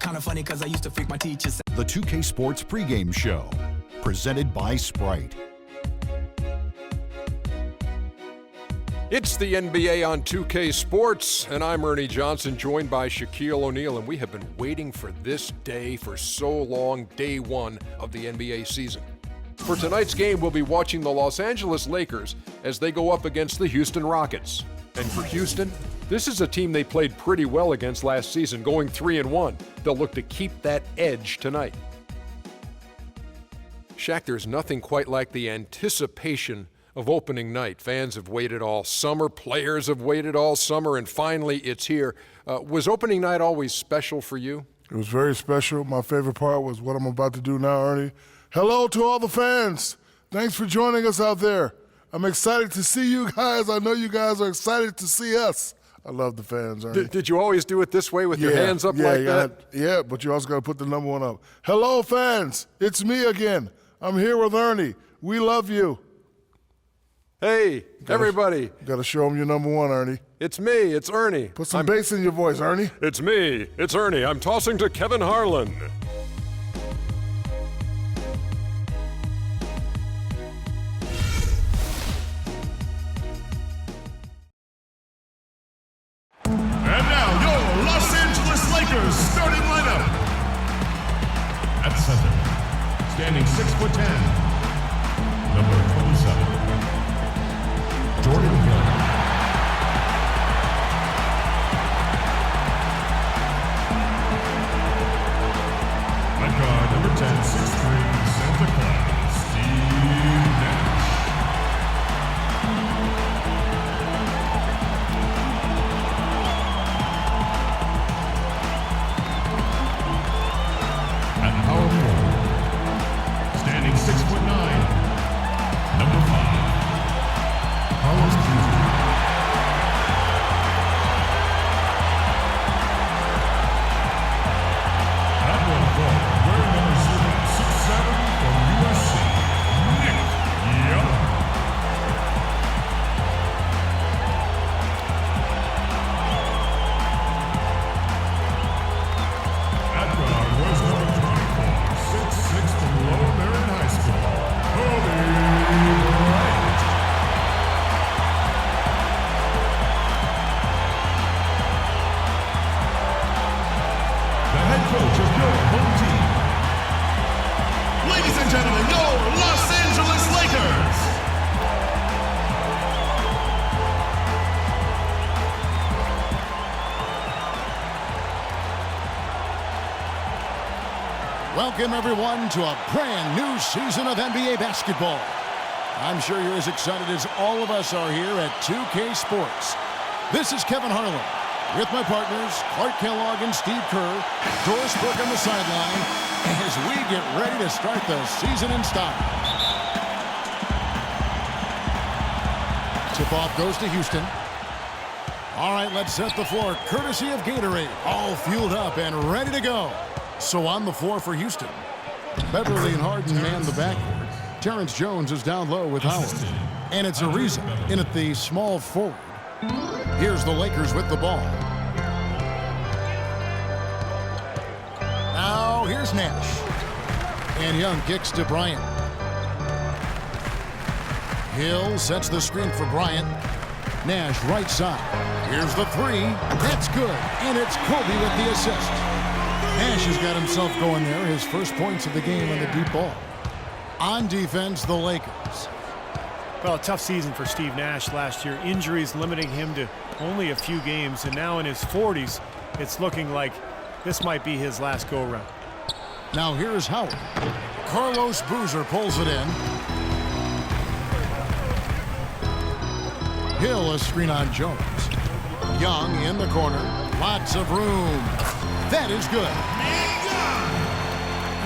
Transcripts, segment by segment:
kind of funny because I used to freak my teachers. The 2K Sports pregame show, presented by Sprite. It's the NBA on 2K Sports, and I'm Ernie Johnson, joined by Shaquille O'Neal, and we have been waiting for this day for so long, day one of the NBA season. For tonight's game, we'll be watching the Los Angeles Lakers as they go up against the Houston Rockets. And for Houston, this is a team they played pretty well against last season, going 3-1. They'll look to keep that edge tonight. Shaq, there's nothing quite like the anticipation of opening night. Fans have waited all summer, players have waited all summer, and finally it's here. Was opening night always special for you? It was very special. My favorite part was what I'm about to do now, Ernie. Hello to all the fans. Thanks for joining us out there. I'm excited to see you guys. I know you guys are excited to see us. I love the fans, Ernie. Did you always do it this way with your hands up like that? Yeah, but you also got to put the number one up. Hello, fans. It's me again. I'm here with Ernie. We love you. Hey, everybody. Got to show them your number one, Ernie. It's me. It's Ernie. Put some bass in your voice, Ernie. It's me. It's Ernie. I'm tossing to Kevin Harlan. And now, your Los Angeles Lakers starting lineup. At center, standing 6'10", number 27, Jordan Hill. Point guard, number 10, 6'3", Santa Clara, Steve Nash. At power forward, standing 6'9", number 5, Carlos Jr. At one forward, wearing number 067 from USC, Nick Young. At guard was number 24, 6'6" from Lower Marion High School, Kobe Bryant. The head coach of your home team. Ladies and gentlemen, your Los Angeles Lakers. Welcome, everyone, to a brand new season of NBA basketball. I'm sure you're as excited as all of us are here at 2K Sports. This is Kevin Harlan with my partners, Clark Kellogg and Steve Kerr, Doris Burke on the sideline, as we get ready to start the season in style. Tip-off goes to Houston. All right, let's set the floor, courtesy of Gatorade. All fueled up and ready to go. So on the floor for Houston, Beverly and Harden man the backcourt. Terrence Jones is down low with Howard. And it's Ariza in at the small forward. Here's the Lakers with the ball. Now here's Nash. And Young kicks to Bryant. Hill sets the screen for Bryant. Nash right side. Here's the three. That's good. And it's Kobe with the assist. Nash has got himself going there. His first points of the game on the deep ball. On defense, the Lakers. Well, a tough season for Steve Nash last year. Injuries limiting him to only a few games, and now in his 40s, it's looking like this might be his last go-around. Now here's Howard. Carlos Boozer pulls it in. Hill a screen on Jones. Young in the corner. Lots of room. That is good.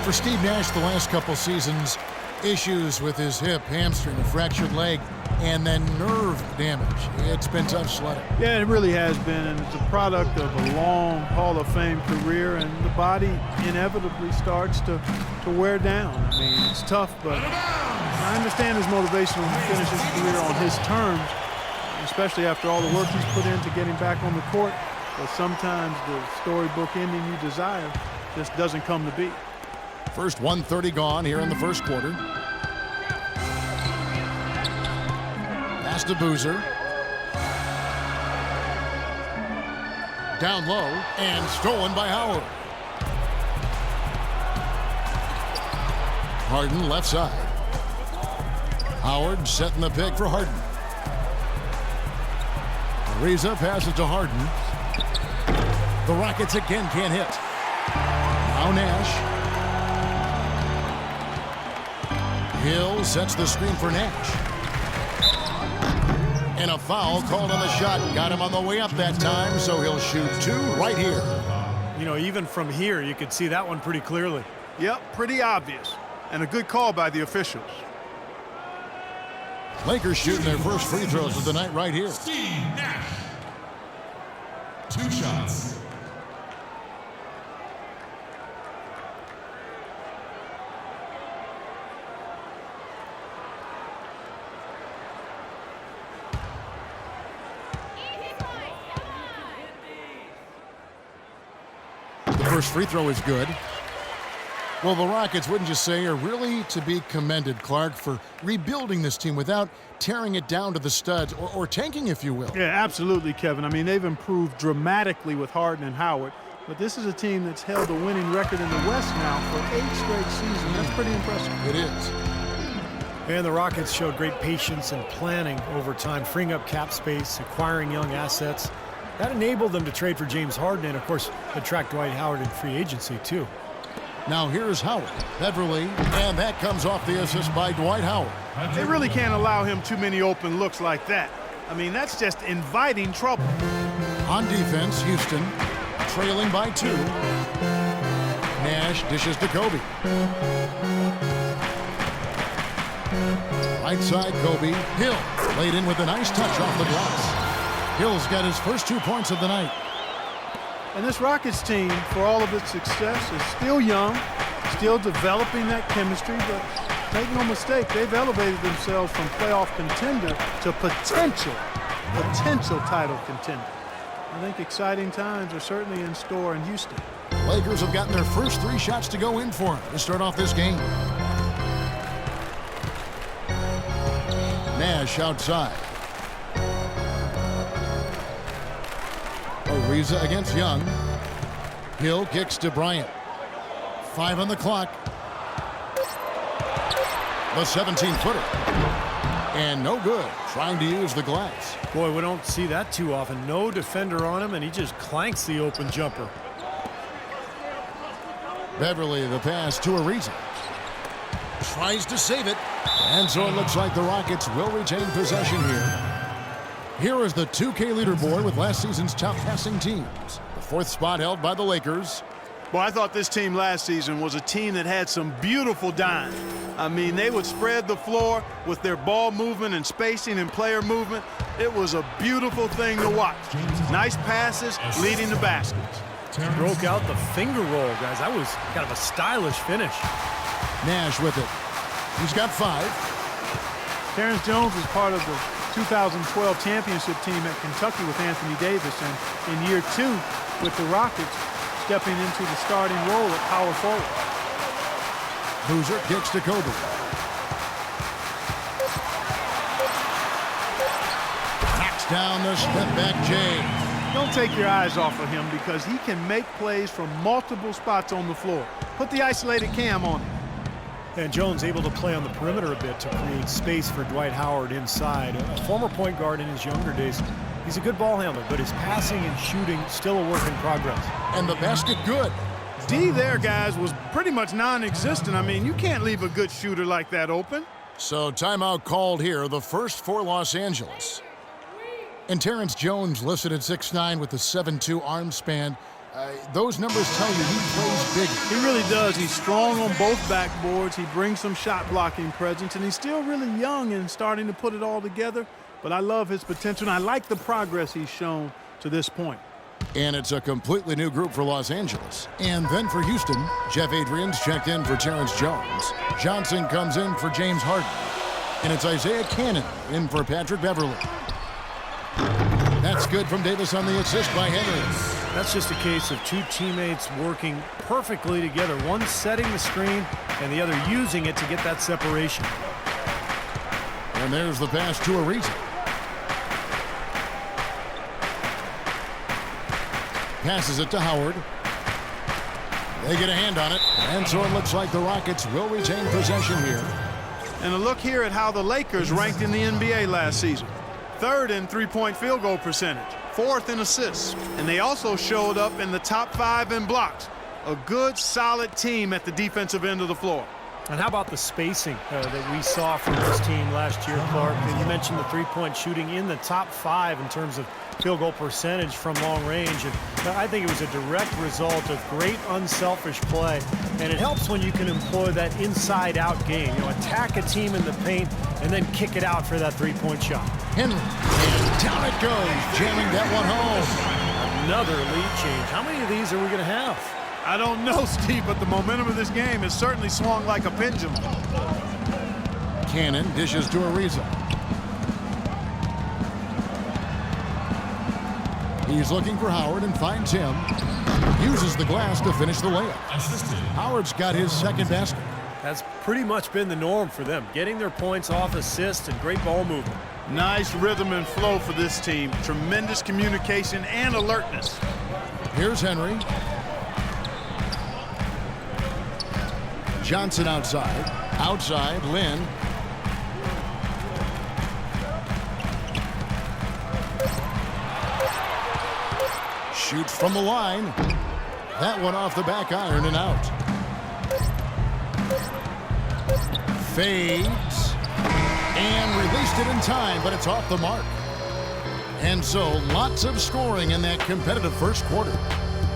For Steve Nash, the last couple seasons, issues with his hip, hamstring, a fractured leg, and then nerve damage. It's been tough sledding. Yeah, it really has been, and it's a product of a long Hall of Fame career, and the body inevitably starts to wear down. I mean, it's tough, but I understand his motivation to finish his career on his terms, especially after all the work he's put into getting back on the court. But sometimes the storybook ending you desire just doesn't come to be. First 1:30 gone here in the first quarter. Pass to Boozer. Down low and stolen by Howard. Harden left side. Howard setting the pick for Harden. Ariza passes to Harden. The Rockets again can't hit. Now Nash. Hill sets the screen for Nash. And a foul called on the shot. Got him on the way up that time, so he'll shoot two right here. You know, even from here, you could see that one pretty clearly. Yep, pretty obvious. And a good call by the officials. Lakers shooting their first free throws of the night right here. Steve Nash. 2 shots. The first free throw is good. Well, the Rockets, wouldn't you say, are really to be commended, Clark, for rebuilding this team without tearing it down to the studs or tanking, if you will. Yeah, absolutely, Kevin. I mean, they've improved dramatically with Harden and Howard, but this is a team that's held a winning record in the West now for 8 straight seasons. That's pretty impressive. It is. And the Rockets showed great patience and planning over time, freeing up cap space, acquiring young assets. That enabled them to trade for James Harden and, of course, attract Dwight Howard in free agency, too. Now here's Howard. Beverly, and that comes off the assist by Dwight Howard. They really can't allow him too many open looks like that. I mean, that's just inviting trouble. On defense, Houston trailing by 2. Nash dishes to Kobe. Right side, Kobe. Hill laid in with a nice touch off the glass. Hill's got his first 2 points of the night. And this Rockets team, for all of its success, is still young, still developing that chemistry, but make no mistake, they've elevated themselves from playoff contender to potential title contender. I think exciting times are certainly in store in Houston. Lakers have gotten their first 3 shots to go in for them to start off this game. Nash outside. Ariza against Young. Hill kicks to Bryant. 5 on the clock. The 17-footer. And no good. Trying to use the glass. Boy, we don't see that too often. No defender on him, and he just clanks the open jumper. Beverly, the pass to Ariza. Tries to save it. And so it looks like the Rockets will retain possession here. Here is the 2K leaderboard with last season's top passing teams. The 4th spot held by the Lakers. Well, I thought this team last season was a team that had some beautiful dimes. I mean, they would spread the floor with their ball movement and spacing and player movement. It was a beautiful thing to watch. Nice passes leading to baskets. Broke out the finger roll, guys. That was kind of a stylish finish. Nash with it. He's got 5. Terrence Jones was part of the 2012 championship team at Kentucky with Anthony Davis, and in year 2 with the Rockets, stepping into the starting role at power forward. Boozer kicks to Kobe. Knocks down the step back J. Don't take your eyes off of him because he can make plays from multiple spots on the floor. Put the isolated cam on him. And Jones able to play on the perimeter a bit to create space for Dwight Howard inside. A former point guard in his younger days. He's a good ball handler, but his passing and shooting still a work in progress. And the basket good. D there, guys, was pretty much non-existent. I mean, you can't leave a good shooter like that open. So timeout called here, the first for Los Angeles. And Terrence Jones listed at 6'9" with the 7'2" arm span. Those numbers tell you he plays big. He really does. He's strong on both backboards. He brings some shot blocking presence, and he's still really young and starting to put it all together. But I love his potential, and I like the progress he's shown to this point. And it's a completely new group for Los Angeles. And then for Houston, Jeff Adrian's checked in for Terrence Jones. Johnson comes in for James Harden. And it's Isaiah Cannon in for Patrick Beverly. That's good from Davis on the assist by Henry. That's just a case of two teammates working perfectly together. One setting the screen and the other using it to get that separation. And there's the pass to Ariza. Passes it to Howard. They get a hand on it. And so it looks like the Rockets will retain possession here. And a look here at how the Lakers ranked in the NBA last season. 3rd in three-point field goal percentage, 4th in assists, and they also showed up in the top 5 in blocks. A good, solid team at the defensive end of the floor. And how about the spacing that we saw from this team last year, Clark? And you mentioned the three-point shooting in the top 5 in terms of field goal percentage from long range. And I think it was a direct result of great unselfish play. And it helps when you can employ that inside-out game. You know, attack a team in the paint and then kick it out for that three-point shot. Henry, and down it goes, jamming that one home. Another lead change. How many of these are we going to have? I don't know, Steve, but the momentum of this game has certainly swung like a pendulum. Cannon dishes to Ariza. He's looking for Howard and finds him. Uses the glass to finish the layup. Howard's got his second basket. That's pretty much been the norm for them, getting their points off assists and great ball movement. Nice rhythm and flow for this team. Tremendous communication and alertness. Here's Henry. Johnson outside. Outside, Lynn. Shoots from the line. That one off the back iron and out. Fades. And released it in time, but it's off the mark. And so, lots of scoring in that competitive first quarter.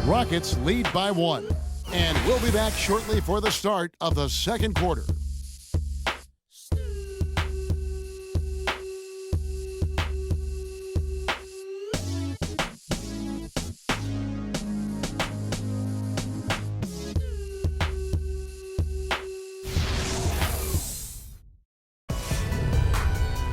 Rockets lead by 1. And we'll be back shortly for the start of the second quarter.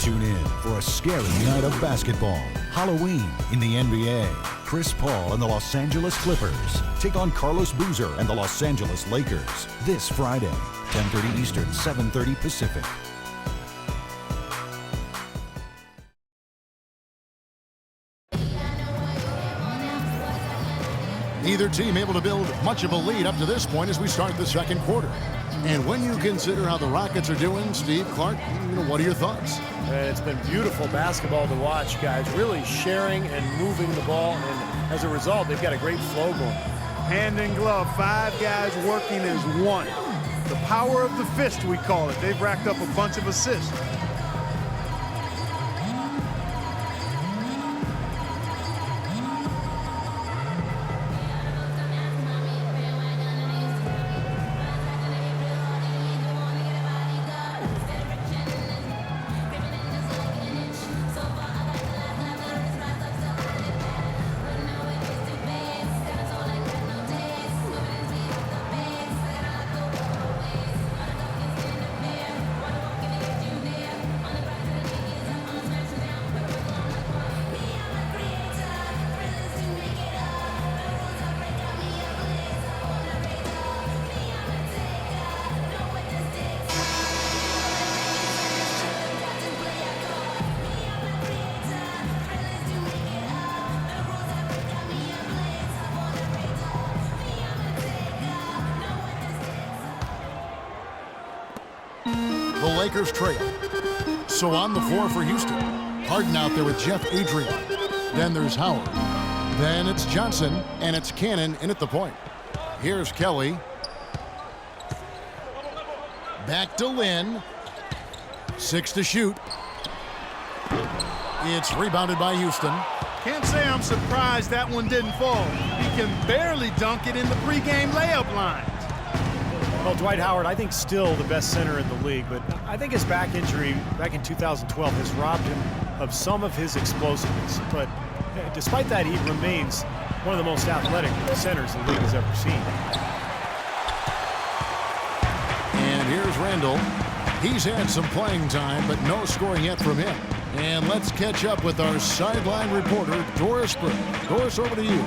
Tune in for a scary night of basketball. Halloween in the NBA. Chris Paul and the Los Angeles Clippers take on Carlos Boozer and the Los Angeles Lakers this Friday, 10:30 Eastern, 7:30 Pacific. Neither team able to build much of a lead up to this point as we start the second quarter. And when you consider how the Rockets are doing, Steve, Clark, what are your thoughts? It's been beautiful basketball to watch, guys. Really sharing and moving the ball, and as a result, they've got a great flow going. Hand in glove, 5 guys working as one. The power of the fist, we call it. They've racked up a bunch of assists. The Lakers trail. So on the floor for Houston. Harden out there with Jeff Adrian. Then there's Howard. Then it's Johnson, and it's Cannon in at the point. Here's Kelly. Back to Lynn. 6 to shoot. It's rebounded by Houston. Can't say I'm surprised that one didn't fall. He can barely dunk it in the pregame layup line. Well, Dwight Howard, I think still the best center in the league, but I think his back injury back in 2012 has robbed him of some of his explosiveness. But despite that, he remains one of the most athletic centers the league has ever seen. And here's Randall. He's had some playing time, but no scoring yet from him. And let's catch up with our sideline reporter, Doris Burke. Doris, over to you.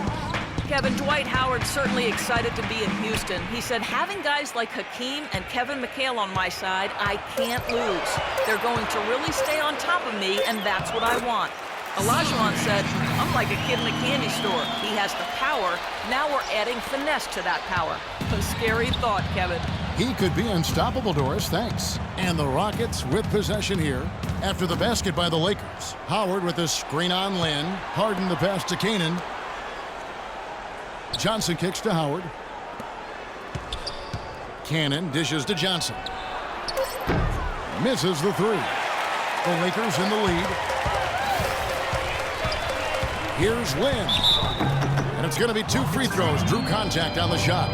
Kevin, Dwight Howard certainly excited to be in Houston. He said, having guys like Hakeem and Kevin McHale on my side, I can't lose. They're going to really stay on top of me, and that's what I want. Olajuwon said, I'm like a kid in a candy store. He has the power. Now we're adding finesse to that power. A scary thought, Kevin. He could be unstoppable, Doris, thanks. And the Rockets with possession here after the basket by the Lakers. Howard with the screen on Lynn. Harden the pass to Canaan. Johnson kicks to Howard. Cannon dishes to Johnson. Misses the three. The Lakers in the lead. Here's Lynn. And it's going to be 2 free throws. Drew contact on the shot.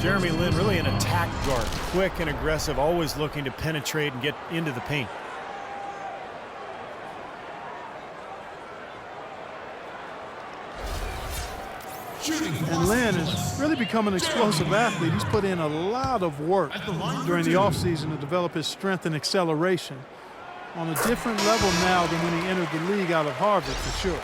Jeremy Lin really an attack guard. Quick and aggressive, always looking to penetrate and get into the paint. And Lynn has really become an explosive athlete. He's put in a lot of work during the offseason to develop his strength and acceleration on a different level now than when he entered the league out of Harvard, for sure.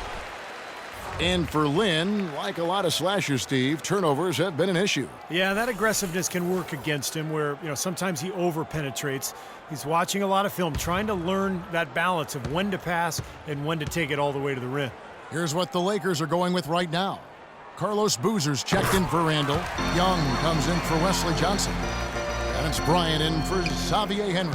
And for Lynn, like a lot of slashers, Steve, turnovers have been an issue. Yeah, that aggressiveness can work against him where, sometimes he over-penetrates. He's watching a lot of film, trying to learn that balance of when to pass and when to take it all the way to the rim. Here's what the Lakers are going with right now. Carlos Boozer's checked in for Randall. Young comes in for Wesley Johnson. And it's Bryant in for Xavier Henry.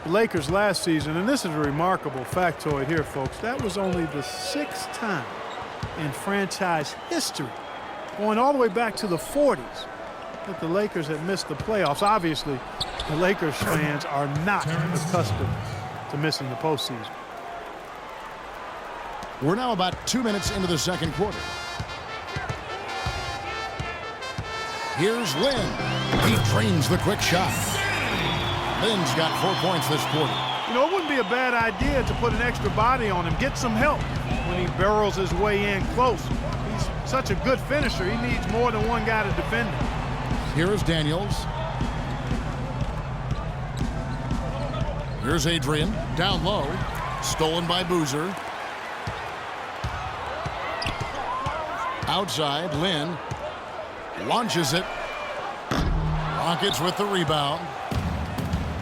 The Lakers last season, and this is a remarkable factoid here, folks, that was only the 6th time in franchise history, going all the way back to the 40s, that the Lakers had missed the playoffs. Obviously, the Lakers fans are not accustomed to missing the postseason. We're now about 2 minutes into the second quarter. Here's Lynn. He drains the quick shot. Lynn's got 4 points this quarter. It wouldn't be a bad idea to put an extra body on him, get some help when he barrels his way in close. He's such a good finisher. He needs more than one guy to defend him. Here is Daniels. Here's Adrian, down low. Stolen by Boozer. Outside, Lynn launches it. Rockets with the rebound.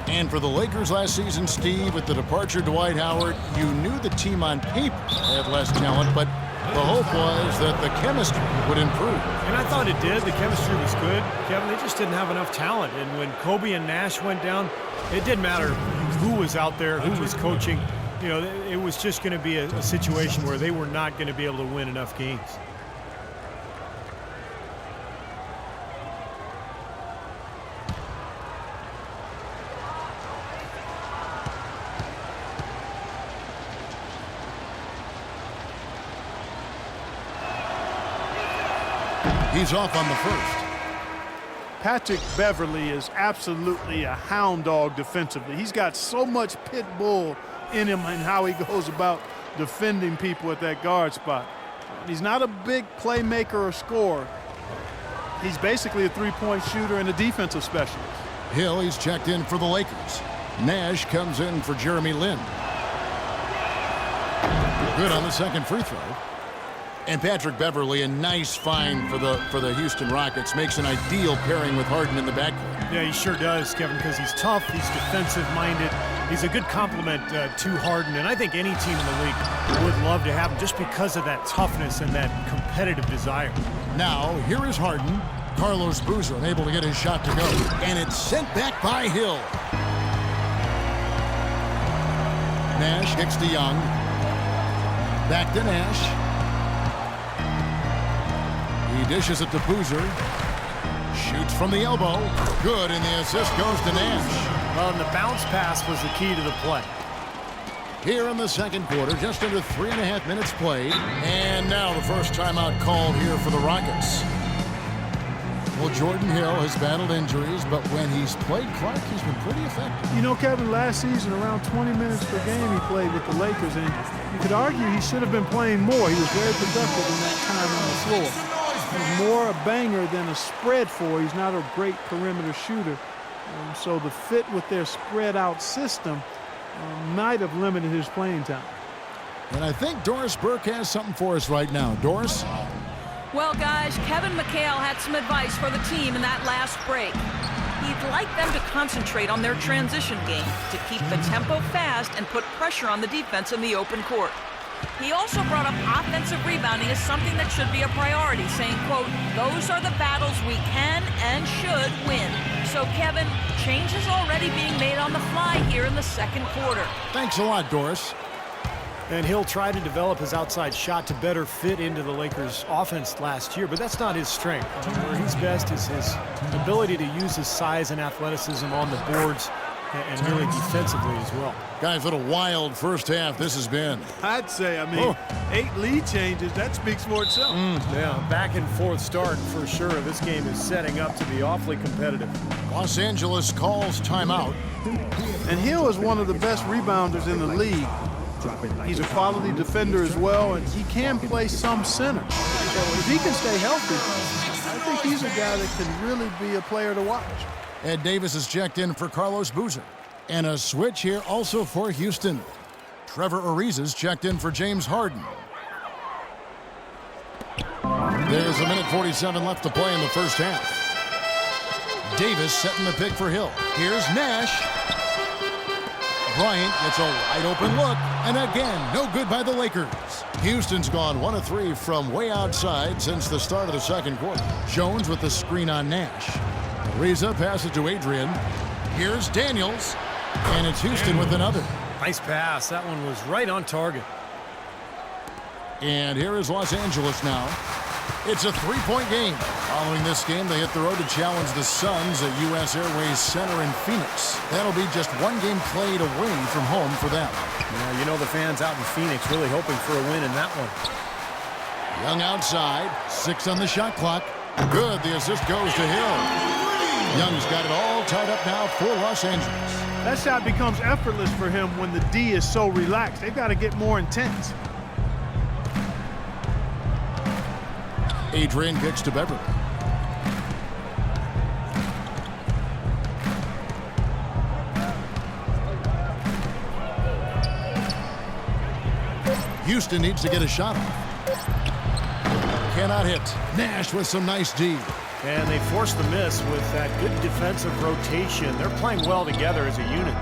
And for the Lakers last season, Steve, with the departure of Dwight Howard, you knew the team on paper had less talent, but the hope was that the chemistry would improve. And I thought it did. The chemistry was good. Kevin, they just didn't have enough talent. And when Kobe and Nash went down, it didn't matter who was out there, who was coaching. It was just going to be a situation where they were not going to be able to win enough games. He's off on the first. Patrick Beverley is absolutely a hound dog defensively. He's got so much pit bull in him and how he goes about defending people at that guard spot. He's not a big playmaker or scorer. He's basically a three-point shooter and a defensive specialist. Hill, he's checked in for the Lakers. Nash comes in for Jeremy Lin. Good on the second free throw. And Patrick Beverley, a nice find for the Houston Rockets, makes an ideal pairing with Harden in the backcourt. Yeah, he sure does, Kevin, because he's tough, he's defensive-minded. He's a good complement to Harden, and I think any team in the league would love to have him just because of that toughness and that competitive desire. Now, here is Harden. Carlos Boozer unable to get his shot to go, and it's sent back by Hill. Nash kicks to Young. Back to Nash. He dishes it to Boozer. Shoots from the elbow. Good, and the assist goes to Nash. Well, and the bounce pass was the key to the play. Here in the second quarter, just under 3.5 minutes played. And now the first timeout called here for the Rockets. Well, Jordan Hill has battled injuries, but when he's played Clark, he's been pretty effective. You know, Kevin, last season, around 20 minutes per game he played with the Lakers, and you could argue he should have been playing more. He was very productive in that time on the floor. He's more a banger than a spread four. He's not a great perimeter shooter. So the fit with their spread out system might have limited his playing time. And I think Doris Burke has something for us right now. Doris? Well, guys, Kevin McHale had some advice for the team in that last break. He'd like them to concentrate on their transition game, to keep the tempo fast and put pressure on the defense in the open court. He also brought up offensive rebounding as something that should be a priority, saying, quote, "Those are the battles we can and should win." So, Kevin, change is already being made on the fly here in the second quarter. Thanks a lot, Doris. And he'll try to develop his outside shot to better fit into the Lakers' offense last year, but that's not his strength. Where he's best is his ability to use his size and athleticism on the boards and really defensively as well. Guys, what a wild first half this has been. I'd say, 8 lead changes, that speaks for itself. Yeah, back and forth start for sure. This game is setting up to be awfully competitive. Los Angeles calls timeout. And Hill is one of the best rebounders in the league. He's a quality defender as well, and he can play some center. So if he can stay healthy, I think he's a guy that can really be a player to watch. Ed Davis is checked in for Carlos Boozer. And a switch here also for Houston. Trevor Ariza's checked in for James Harden. There's a minute 47 left to play in the first half. Davis setting the pick for Hill. Here's Nash. Bryant gets a wide open look, and again, no good by the Lakers. Houston's gone 1 of 3 from way outside since the start of the second quarter. Jones with the screen on Nash. Ariza passes to Adrian. Here's Daniels, and it's Houston with another. Nice pass. That one was right on target. And here is Los Angeles now. It's a 3-point game. Following this game, they hit the road to challenge the Suns at U.S. Airways Center in Phoenix. That'll be just one game played away from home for them. Yeah, you know the fans out in Phoenix really hoping for a win in that one. Young outside, 6 on the shot clock. Good, the assist goes to Hill. Young's got it all tied up now for Los Angeles. That shot becomes effortless for him when the D is so relaxed. They've got to get more intense. Adrian kicks to Beverly. Houston needs to get a shot off. Cannot hit. Nash with some nice D. And they forced the miss with that good defensive rotation. They're playing well together as a unit.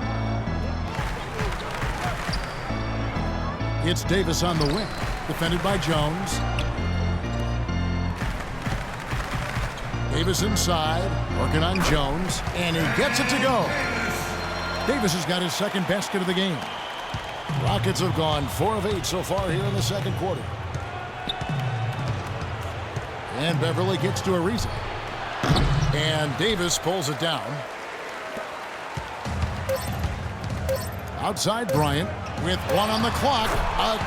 It's Davis on the wing. Defended by Jones. Davis inside, working on Jones, and he gets it to go. Davis has got his second basket of the game. Rockets have gone 4 of 8 so far here in the second quarter. And Beverly gets to Ariza. And Davis pulls it down. Outside Bryant with 1 on the clock.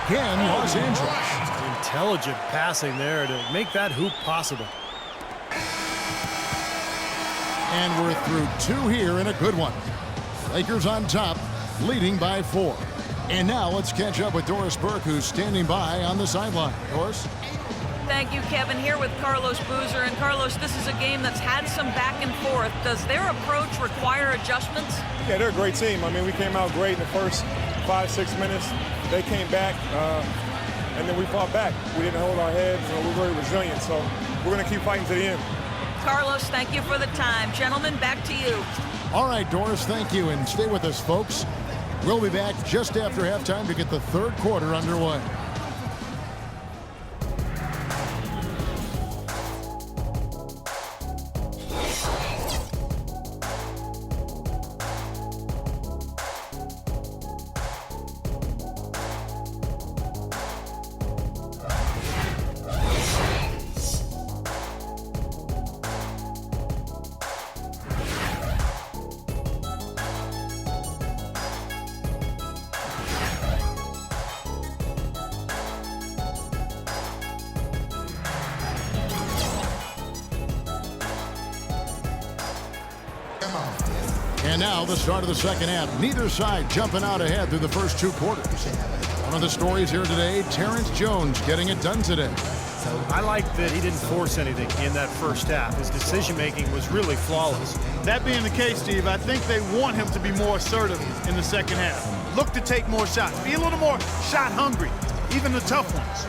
Again, Los Angeles. Intelligent passing there to make that hoop possible. And we're through 2 here in a good one. Lakers on top, leading by 4. And now let's catch up with Doris Burke, who's standing by on the sideline. Doris? Thank you, Kevin. Here with Carlos Boozer. And Carlos, this is a game that's had some back and forth. Does their approach require adjustments? Yeah, they're a great team. I mean, we came out great in the first 5-6 minutes. They came back, and then we fought back. We didn't hold our heads. We were very resilient, so we're going to keep fighting to the end. Carlos, thank you for the time. Gentlemen, back to you. All right, Doris, thank you. And stay with us, folks. We'll be back just after halftime to get the third quarter underway. And now the start of the second half. Neither side jumping out ahead through the first 2 quarters. One of the stories here today, Terrence Jones getting it done today. I like that he didn't force anything in that first half. His decision-making was really flawless. That being the case, Steve, I think they want him to be more assertive in the second half. Look to take more shots. Be a little more shot hungry. even the tough ones.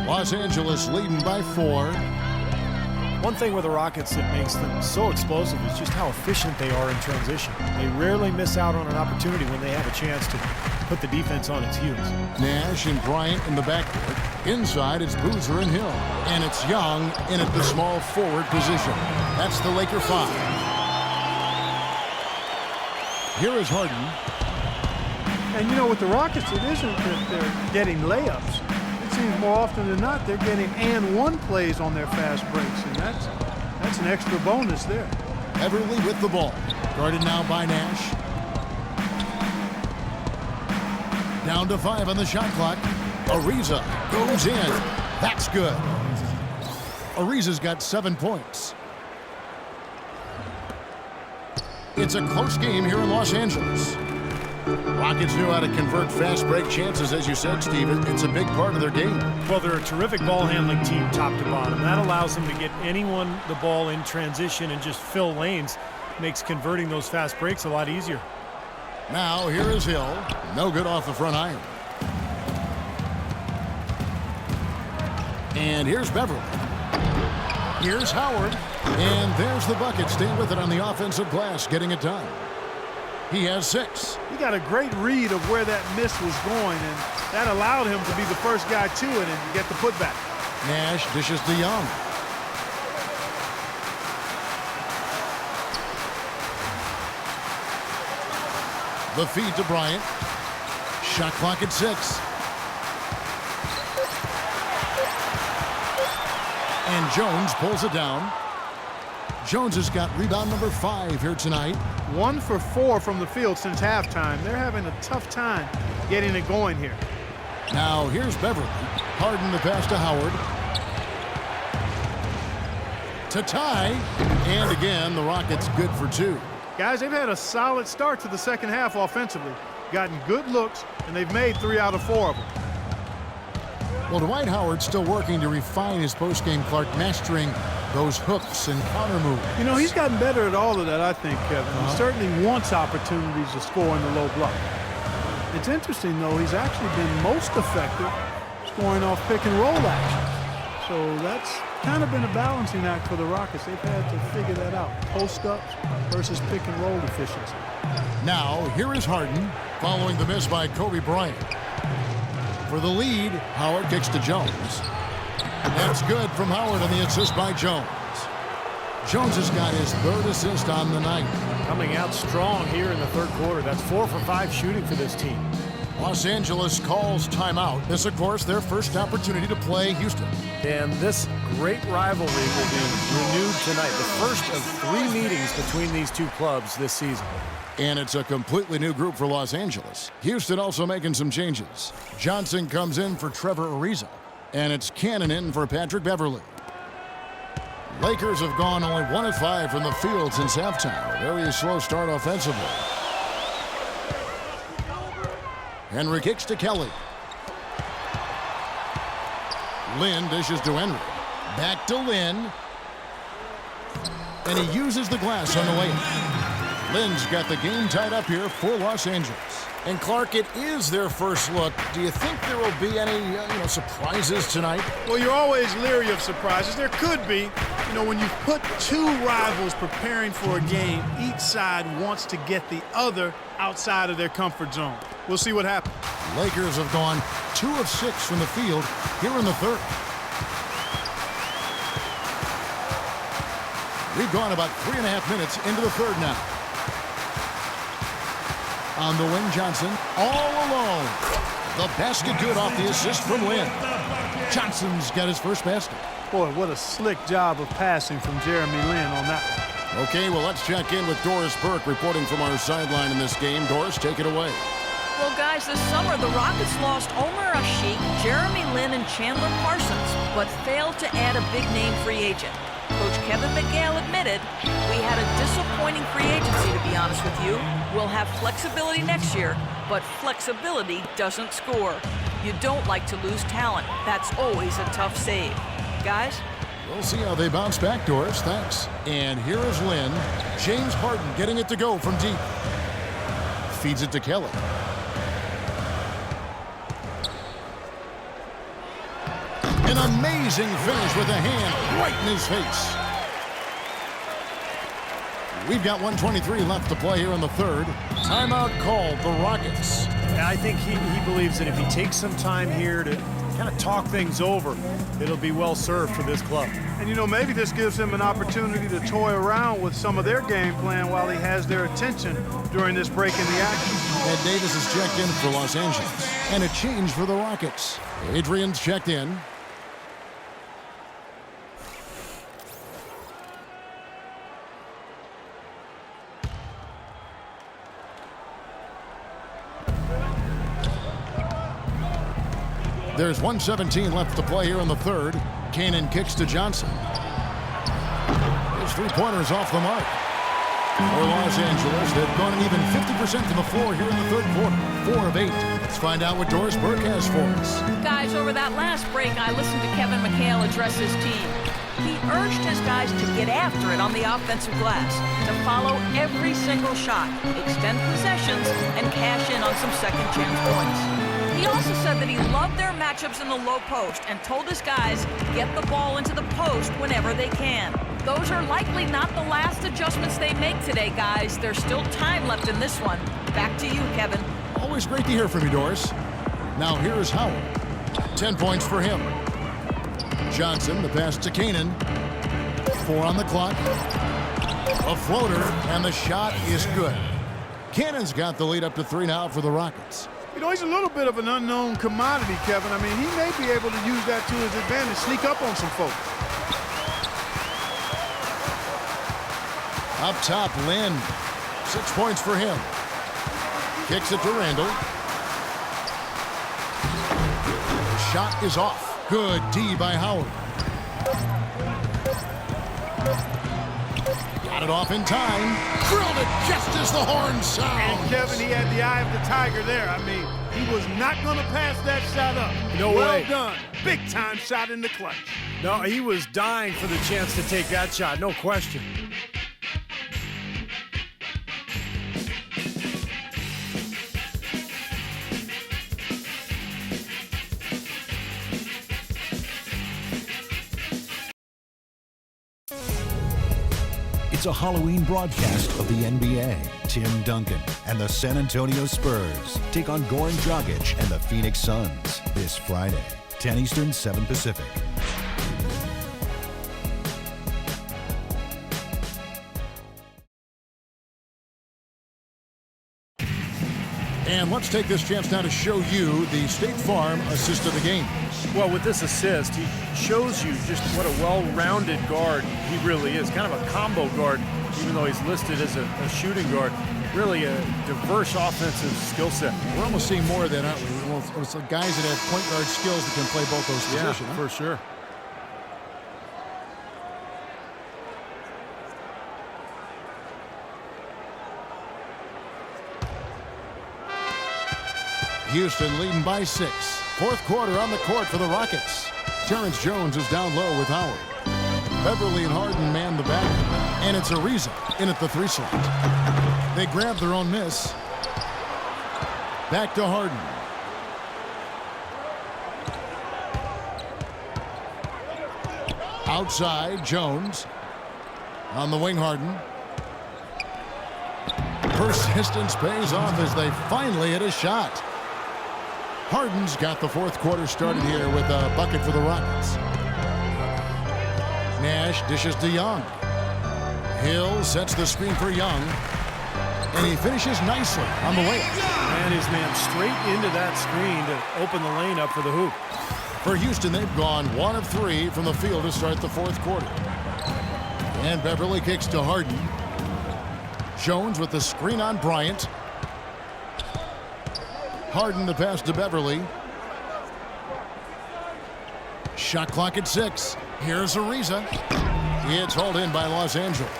Los Angeles leading by 4. One thing with the Rockets that makes them so explosive is just how efficient they are in transition. They rarely miss out on an opportunity when they have a chance to put the defense on its heels. Nash and Bryant in the backcourt. Inside, it's Boozer and Hill. And it's Young in at the small forward position. That's the Laker 5. Here is Harden. And you know, with the Rockets, it isn't that they're getting layups. It seems more often than not they're getting and-one plays on their fast breaks, and that's an extra bonus there. Beverly with the ball. Guarded now by Nash. Down to 5 on the shot clock. Ariza goes in. That's good. Ariza's got 7 points. It's a close game here in Los Angeles. Rockets knew how to convert fast break chances, as you said, Steve. It's a big part of their game. Well, they're a terrific ball handling team top to bottom. That allows them to get anyone the ball in transition and just fill lanes. Makes converting those fast breaks a lot easier. Now here is Hill. No good off the front iron. And here's Beverly. Here's Howard. And there's the bucket. Staying with it on the offensive glass, getting it done. He has 6. He got a great read of where that miss was going, and that allowed him to be the first guy to it and get the putback. Nash dishes to Young. The feed to Bryant. Shot clock at 6. And Jones pulls it down. Jones has got rebound number 5 here tonight. 1 for 4 from the field since halftime. They're having a tough time getting it going here. Now here's Beverly. Harden the pass to Howard. To tie. And again, the Rockets good for 2. Guys, they've had a solid start to the second half offensively. Gotten good looks, and they've made 3 out of 4 of them. Well, Dwight Howard's still working to refine his postgame, Clark, mastering those hooks and counter moves. You know, he's gotten better at all of that, I think, Kevin. He certainly wants opportunities to score in the low block. It's interesting, though, he's actually been most effective scoring off pick and roll action. So that's kind of been a balancing act for the Rockets. They've had to figure that out. Post-ups versus pick and roll efficiency. Now, here is Harden following the miss by Kobe Bryant. For the lead, Howard kicks to Jones. That's good from Howard on the assist by Jones. Jones has got his 3rd assist on the night. Coming out strong here in the third quarter. That's 4 for 5 shooting for this team. Los Angeles calls timeout. This, of course, their first opportunity to play Houston. And this great rivalry will be renewed tonight. The first of 3 meetings between these two clubs this season. And it's a completely new group for Los Angeles. Houston also making some changes. Johnson comes in for Trevor Ariza. And it's Cannon in for Patrick Beverly. Lakers have gone only 1 of 5 from the field since halftime. A very slow start offensively. Henry kicks to Kelly. Lynn dishes to Henry. Back to Lynn. And he uses the glass on the way. Lynn's got the game tied up here for Los Angeles. And Clark, it is their first look. Do you think there will be any, surprises tonight? Well, you're always leery of surprises. There could be. When you put two rivals preparing for a game, each side wants to get the other outside of their comfort zone. We'll see what happens. Lakers have gone 2 of 6 from the field here in the third. We've gone about 3.5 minutes into the third now. On the wing, Johnson all alone. The basket good off the assist from Lynn. Johnson's got his first basket. Boy, what a slick job of passing from Jeremy Lin on that one. Okay, well, let's check in with Doris Burke reporting from our sideline in this game. Doris, take it away. Well, guys, this summer the Rockets lost Omer Asik, Jeremy Lin, and Chandler Parsons, but failed to add a big-name free agent. Coach Kevin McHale admitted, "We had a disappointing free agency, to be honest with you. We'll have flexibility next year, but flexibility doesn't score. You don't like to lose talent. That's always a tough save." Guys? We'll see how they bounce back, Doris. Thanks. And here is Lynn. James Harden getting it to go from deep. Feeds it to Kelly. An amazing finish with a hand right in his face. We've got 1:23 left to play here in the third. Timeout called the Rockets. And I think he believes that if he takes some time here to kind of talk things over, it'll be well served for this club. And maybe this gives him an opportunity to toy around with some of their game plan while he has their attention during this break in the action. Ed Davis is checked in for Los Angeles. And a change for the Rockets. Adrian's checked in. There's 1:17 left to play here in the third. Kanan kicks to Johnson. His three-pointers off the mark. For Los Angeles, they've gone an even 50% from the floor here in the third quarter. 4 of 8. Let's find out what Doris Burke has for us. Guys, over that last break, I listened to Kevin McHale address his team. He urged his guys to get after it on the offensive glass, to follow every single shot, extend possessions, and cash in on some second-chance points. He also said that he loved their matchups in the low post and told his guys, get the ball into the post whenever they can. Those are likely not the last adjustments they make today, guys. There's still time left in this one. Back to you, Kevin. Always great to hear from you, Doris. Now here is Howard. 10 points for him. Johnson, the pass to Kanan. 4 on the clock. A floater, and the shot is good. Kanan's got the lead up to 3 now for the Rockets. He's a little bit of an unknown commodity, Kevin. I mean, he may be able to use that to his advantage, sneak up on some folks. Up top, Lynn. 6 points for him. Kicks it to Randall. Shot is off. Good D by Howard. Got it off in time. Drilled it just as the horn sounds. And Kevin, he had the eye of the tiger there. I mean, he was not going to pass that shot up. No way. Well done. Big time shot in the clutch. No, he was dying for the chance to take that shot, no question. It's a Halloween broadcast of the NBA. Tim Duncan and the San Antonio Spurs take on Goran Dragic and the Phoenix Suns this Friday, 10 Eastern, 7 Pacific. And let's take this chance now to show you the State Farm assist of the game. Well, with this assist, he shows you just what a well-rounded guard he really is. Kind of a combo guard, even though he's listed as a shooting guard. Really a diverse offensive skill set. We're almost seeing more of that, aren't we? Well, it's the guys that have point guard skills that can play both those positions. Yeah, for sure. Houston leading by 6. Fourth quarter on the court for the Rockets. Terrence Jones is down low with Howard. Beverly and Harden man the back, and it's Ariza in at the 3 slot. They grab their own miss. Back to Harden. Outside, Jones. On the wing, Harden. Persistence pays off as they finally hit a shot. Harden's got the fourth quarter started here with a bucket for the Rockets. Nash dishes to Young. Hill sets the screen for Young. And he finishes nicely on the layup. Ran his man straight into that screen to open the lane up for the hoop. For Houston, they've gone 1 of 3 from the field to start the fourth quarter. And Beverly kicks to Harden. Jones with the screen on Bryant. Harden the pass to Beverly. Shot clock at 6. Here's Ariza. It's hauled in by Los Angeles.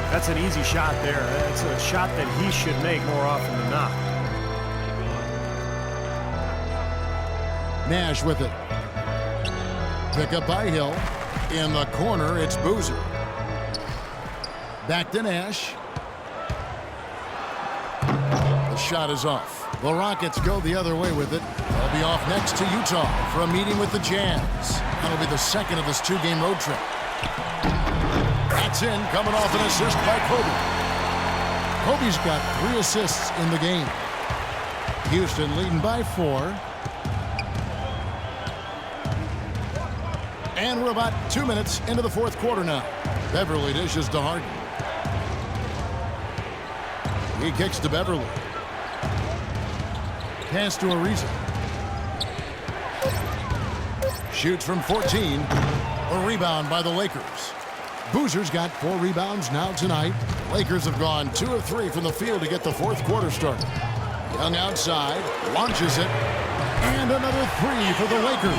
That's an easy shot there. That's a shot that he should make more often than not. Nash with it. Pick up by Hill. In the corner, it's Boozer. Back to Nash. The shot is off. The Rockets go the other way with it. They'll be off next to Utah for a meeting with the Jazz. That'll be the second of this 2-game road trip. That's in, coming off an assist by Kobe. Kobe's got 3 assists in the game. Houston leading by 4. And we're about 2 minutes into the fourth quarter now. Beverly dishes to Harden. He kicks to Beverly. Pass to Ariza. Shoots from 14. A rebound by the Lakers. Boozer's got 4 rebounds now tonight. Lakers have gone 2 of 3 from the field to get the fourth quarter started. Young outside, launches it, and another 3 for the Lakers.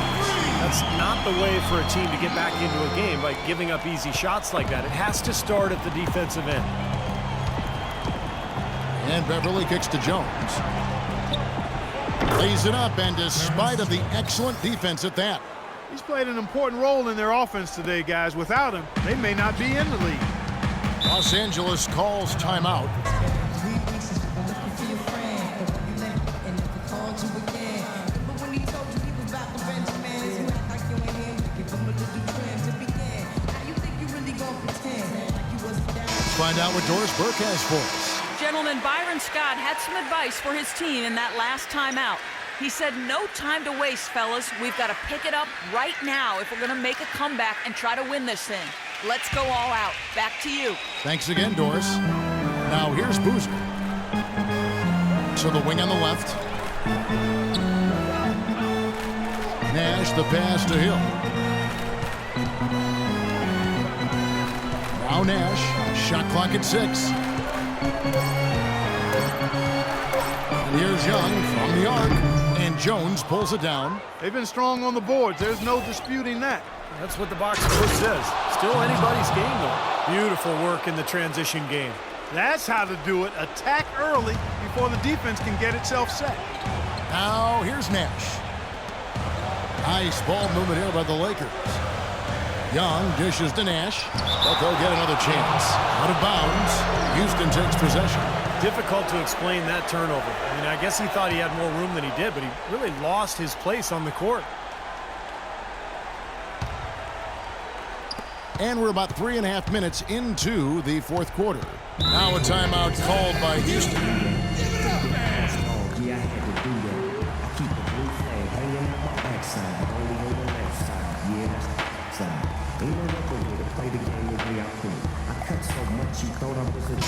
That's not the way for a team to get back into a game by giving up easy shots like that. It has to start at the defensive end. And Beverly kicks to Jones. Lays it up, and despite of the excellent defense at that. He's played an important role in their offense today, guys. Without him, they may not be in the league. Los Angeles calls timeout. Find out what Doris Burke has for us. Gentlemen, Byron Scott had some advice for his team in that last timeout. He said, no time to waste, fellas. We've got to pick it up right now if we're going to make a comeback and try to win this thing. Let's go all out. Back to you. Thanks again, Doris. Now here's Boozer. To the wing on the left. Nash the pass to Hill. Now Nash. Shot clock at 6. And here's Young from the arc. And Jones pulls it down. They've been strong on the boards. There's no disputing that. That's what the box score says. Still anybody's game, though. Beautiful work in the transition game. That's how to do it. Attack early before the defense can get itself set. Now here's Nash. Nice ball movement here by the Lakers. Young dishes to Nash, but they'll get another chance. Out of bounds, Houston takes possession. Difficult to explain that turnover. I mean, I guess he thought he had more room than he did, but he really lost his place on the court. And we're about 3.5 minutes into the fourth quarter. Now a timeout called by Houston.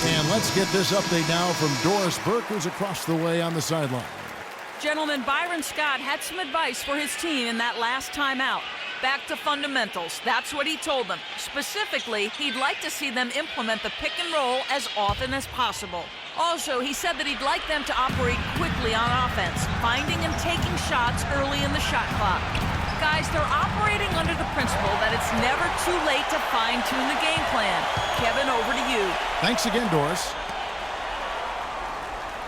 And let's get this update now from Doris Burke, who's across the way on the sideline. Gentlemen, Byron Scott had some advice for his team in that last timeout. Back to fundamentals. That's what he told them. Specifically, he'd like to see them implement the pick and roll as often as possible. Also, he said that he'd like them to operate quickly on offense, finding and taking shots early in the shot clock. Guys, they're operating under the principle that it's never too late to fine-tune the game plan. Kevin, over to you. Thanks again, Doris.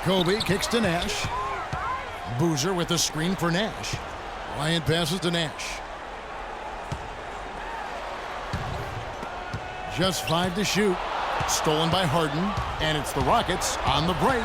Kobe kicks to Nash. Boozer with the screen for Nash. Bryant passes to Nash. Just 5 to shoot. Stolen by Harden, and it's the Rockets on the break.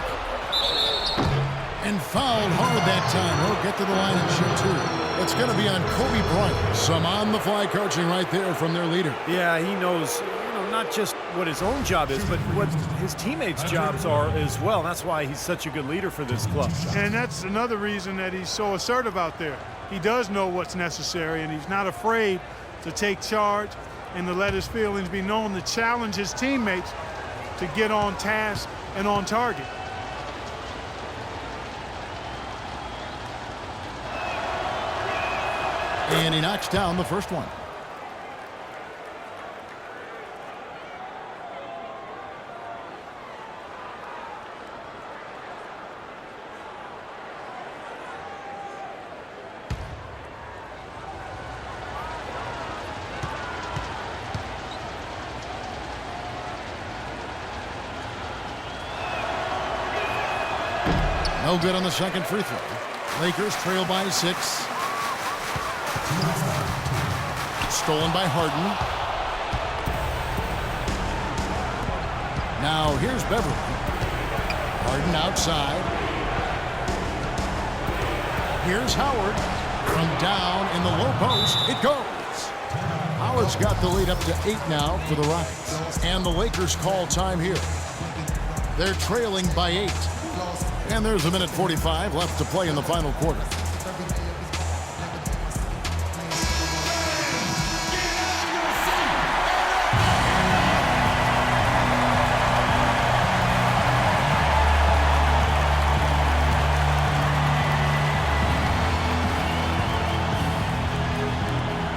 And fouled hard that time. He'll get to the line and shoot two. It's going to be on Kobe Bryant. Some on-the-fly coaching right there from their leader. Yeah, he knows, not just what his own job is, but what his teammates' jobs are as well. That's why he's such a good leader for this club. And that's another reason that he's so assertive out there. He does know what's necessary, and he's not afraid to take charge and to let his feelings be known, to challenge his teammates to get on task and on target. And he knocks down the first one. No good on the second free throw. Lakers trail by 6. Stolen by Harden. Now here's Beverly. Harden outside. Here's Howard. From down in the low post, it goes. Howard's got the lead up to 8 now for the Rockets. And the Lakers call time here. They're trailing by 8. And there's a minute 45 left to play in the final quarter.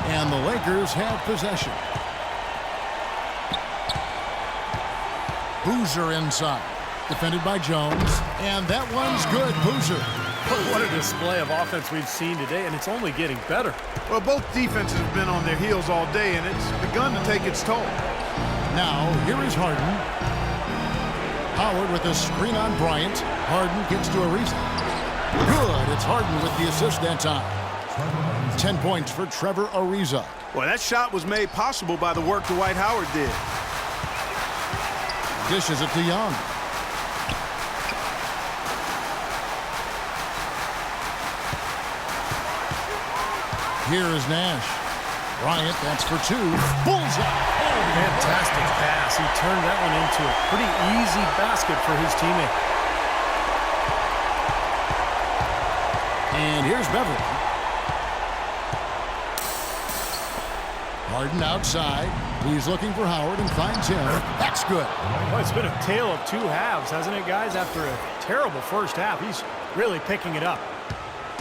And the Lakers have possession. Boozer inside. Defended by Jones, and that one's good. Boozer. What a display of offense we've seen today, and it's only getting better. Well, both defenses have been on their heels all day, and it's begun to take its toll. Now, here is Harden. Howard with a screen on Bryant. Harden gets to Ariza. Good. It's Harden with the assist that time. 10 points for Trevor Ariza. Well, that shot was made possible by the work Dwight Howard did. Dishes it to Young. Here is Nash. Bryant, that's for 2. Bullseye. Oh, fantastic pass. He turned that one into a pretty easy basket for his teammate. And here's Beverly. Harden outside. He's looking for Howard and finds him. That's good. Well, it's been a tale of 2 halves, hasn't it, guys? After a terrible first half, he's really picking it up.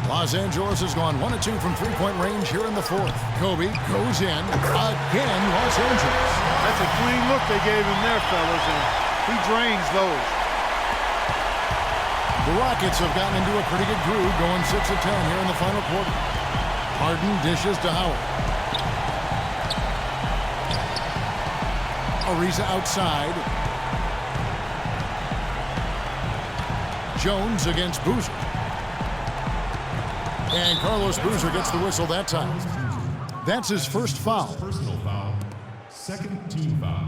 Los Angeles has gone 1 of 2 from three-point range here in the 4th. Kobe goes in. Again, Los Angeles. That's a clean look they gave him there, fellas, and he drains those. The Rockets have gotten into a pretty good groove, going 6 of 10 here in the final quarter. Harden dishes to Howard. Ariza outside. Jones against Boozer. And Carlos Boozer gets the whistle that time. That's his first foul. Personal foul. Second team foul.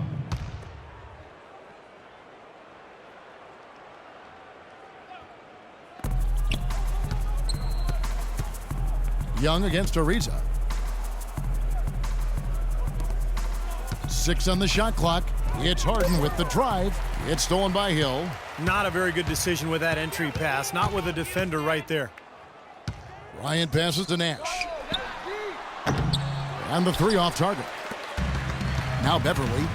Young against Ariza. 6 on the shot clock. It's Harden with the drive. It's stolen by Hill. Not a very good decision with that entry pass. Not with a defender right there. Bryant passes to Nash. And the 3 off target. Now Beverly.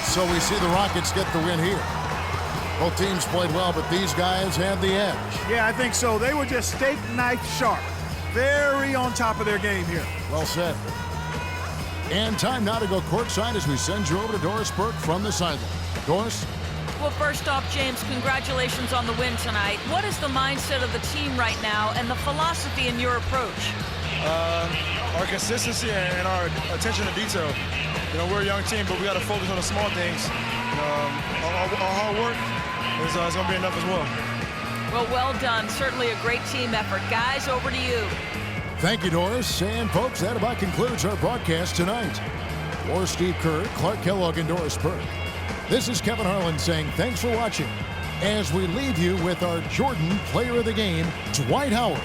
So we see the Rockets get the win here. Both teams played well, but these guys had the edge. Yeah, I think so. They were just steak knife sharp. Very on top of their game here. Well said. And time now to go courtside as we send you over to Doris Burke from the sideline. Doris? Well, first off, James, congratulations on the win tonight. What is the mindset of the team right now and the philosophy in your approach? Our consistency and our attention to detail. We're a young team, but we got to focus on the small things. Our hard work it's going to be enough as well. Well done. Certainly a great team effort. Guys, over to you. Thank you, Doris. And, folks, that about concludes our broadcast tonight. For Steve Kerr, Clark Kellogg, and Doris Burke, this is Kevin Harlan saying thanks for watching as we leave you with our Jordan Player of the Game, Dwight Howard.